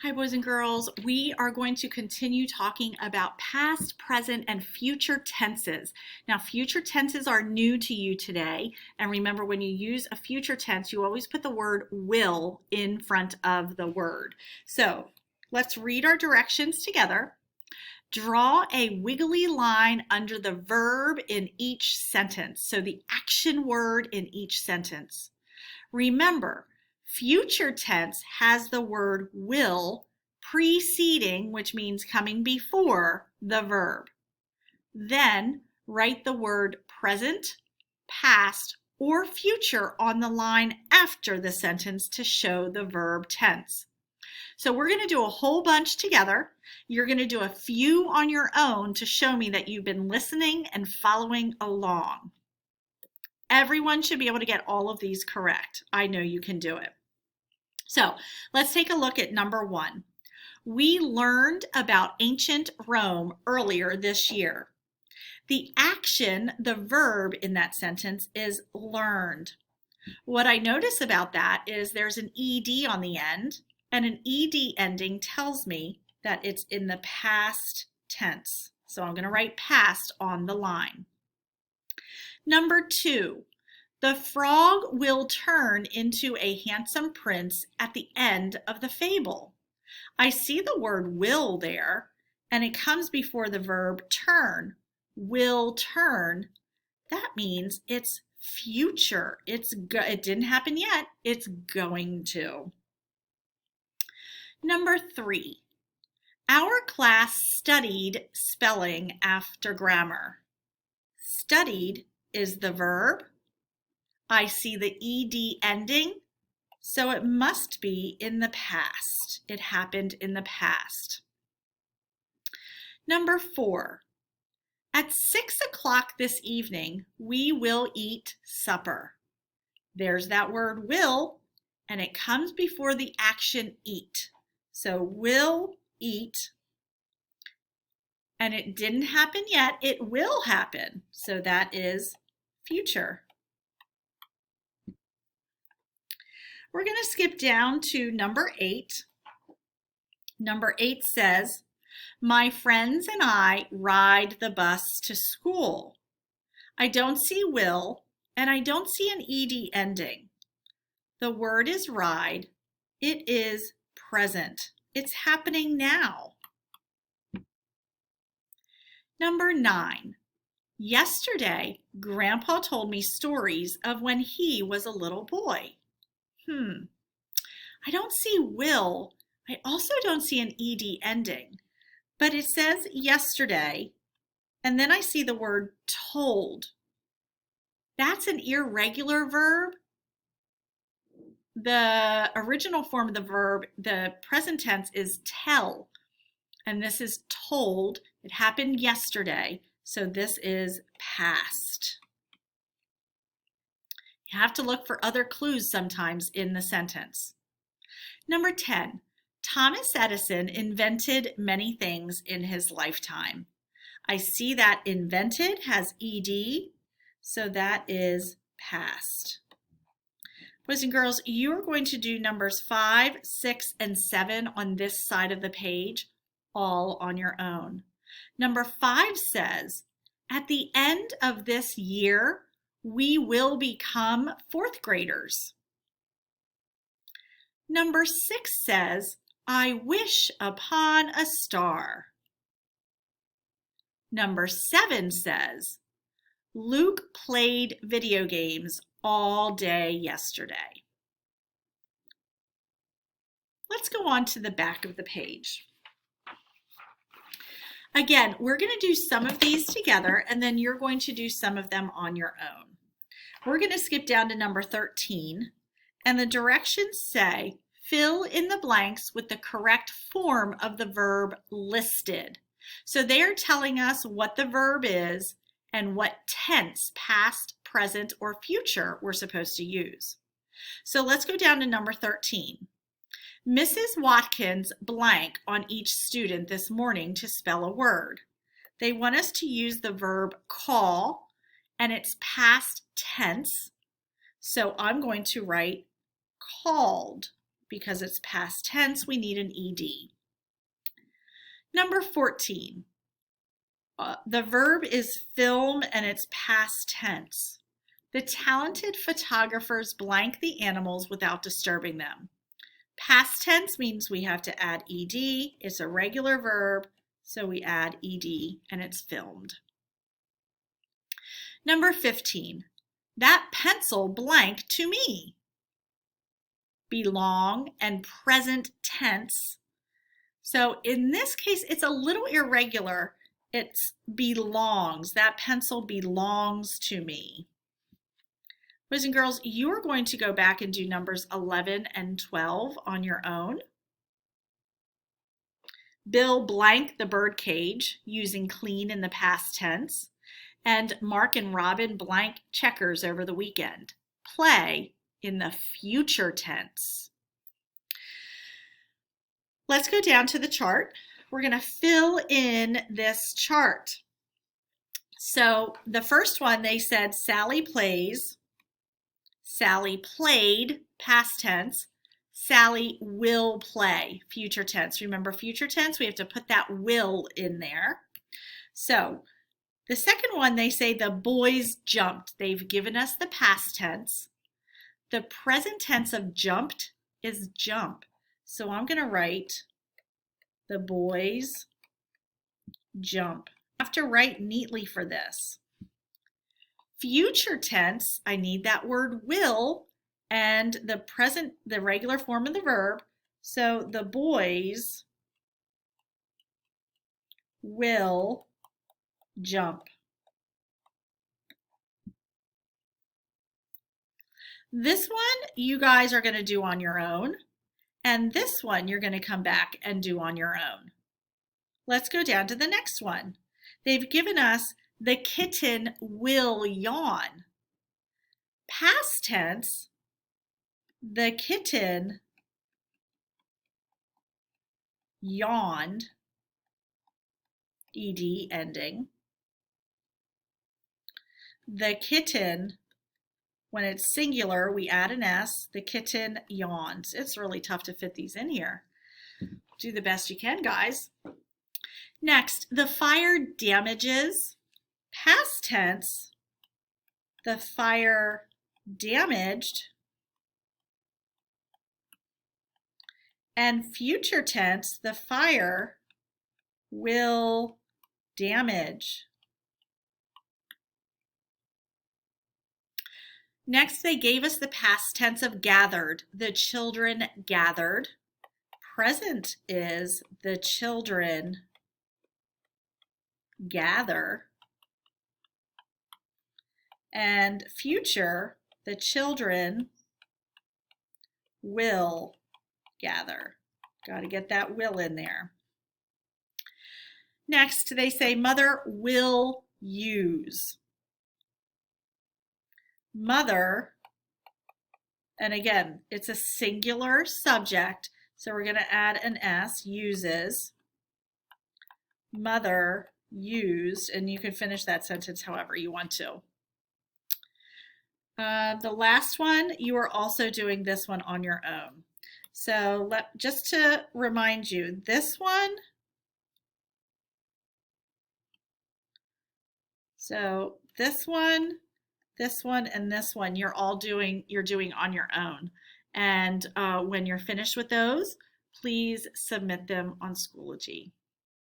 Hi, boys and girls. We are going to continue talking about past, present, and future tenses. Now, future tenses are new to you today. And remember, when you use a future tense, you always put the word will in front of the word. So let's read our directions together. Draw a wiggly line under the verb in each sentence. So the action word in each sentence. Remember, future tense has the word will preceding, which means coming before, the verb. Then write the word present, past, or future on the line after the sentence to show the verb tense. So we're going to do a whole bunch together. You're going to do a few on your own to show me that you've been listening and following along. Everyone should be able to get all of these correct. I know you can do it. So let's take a look at number 1. We learned about ancient Rome earlier this year. The action, the verb in that sentence is learned. What I notice about that is there's an ed on the end, and an ed ending tells me that it's in the past tense. So I'm going to write past on the line. Number 2, the frog will turn into a handsome prince at the end of the fable. I see the word will there, and it comes before the verb turn. Will turn. That means it's future. It didn't happen yet. It's going to. Number 3, our class studied spelling after grammar. Studied is the verb. I see the ed ending, so it must be in the past. It happened in the past. Number 4, at 6 o'clock this evening, we will eat supper. There's that word will, and it comes before the action eat. So will eat, and it didn't happen yet. It will happen. So that is future. We're going to skip down to number 8. Number 8 says, my friends and I ride the bus to school. I don't see will, and I don't see an ed ending. The word is ride. It is present. It's happening now. Number 9. Yesterday, Grandpa told me stories of when he was a little boy. I don't see will. I also don't see an ed ending, but it says yesterday, and then I see the word told. That's an irregular verb. The original form of the verb, the present tense, is tell, and this is told. It happened yesterday, so this is past. You have to look for other clues sometimes in the sentence. Number 10, Thomas Edison invented many things in his lifetime. I see that invented has ed, so that is past. Boys and girls, you're going to do numbers 5, 6, and 7 on this side of the page, all on your own. Number 5 says, at the end of this year, we will become 4th graders. Number 6 says, I wish upon a star. Number 7 says, Luke played video games all day yesterday. Let's go on to the back of the page. Again, we're going to do some of these together, and then you're going to do some of them on your own. We're going to skip down to number 13, and the directions say, fill in the blanks with the correct form of the verb listed. So they are telling us what the verb is and what tense, past, present, or future we're supposed to use. So let's go down to number 13. Mrs. Watkins blank on each student this morning to spell a word. They want us to use the verb call, and it's past tense. So I'm going to write called. because it's past tense, we need an ED. Number 14. The verb is film and it's past tense. The talented photographers blank the animals without disturbing them. Past tense means we have to add ed. It's a regular verb, so we add ed and it's filmed. Number 15. That pencil blank to me. Belong and present tense. So in this case, it's a little irregular. It's belongs. That pencil belongs to me. Boys and girls, you are going to go back and do numbers 11 and 12 on your own. Bill blanked the bird cage using clean in the past tense. And Mark and Robin blank checkers over the weekend. Play in the future tense. Let's go down to the chart. We're going to fill in this chart. So the first one, they said Sally plays. Sally played, past tense. Sally will play, future tense. Remember, future tense, we have to put that will in there. So the second one, they say the boys jumped. They've given us the past tense. The present tense of jumped is jump. So I'm going to write the boys jump. I have to write neatly for this. Future tense, I need that word will and the present, the regular form of the verb. So the boys will jump. This one you guys are going to do on your own, and this one you're going to come back and do on your own. Let's go down to the next one. They've given us the kitten will yawn. Past tense, the kitten yawned, ed ending. The kitten, when it's singular, we add an S. The kitten yawns. It's really tough to fit these in here. Do the best you can, guys. Next, the fire damages. Past tense, the fire damaged. And future tense, the fire will damage. Next, they gave us the past tense of gathered. The children gathered. Present is the children gather. And future, the children will gather. Got to get that will in there. Next, they say mother will use. Mother, and again, it's a singular subject, so we're going to add an S, uses. Mother used, and you can finish that sentence however you want to. The last one, you are also doing this one on your own. So just to remind you, this one, so this one, and this one, you're doing on your own. And when you're finished with those, please submit them on Schoology.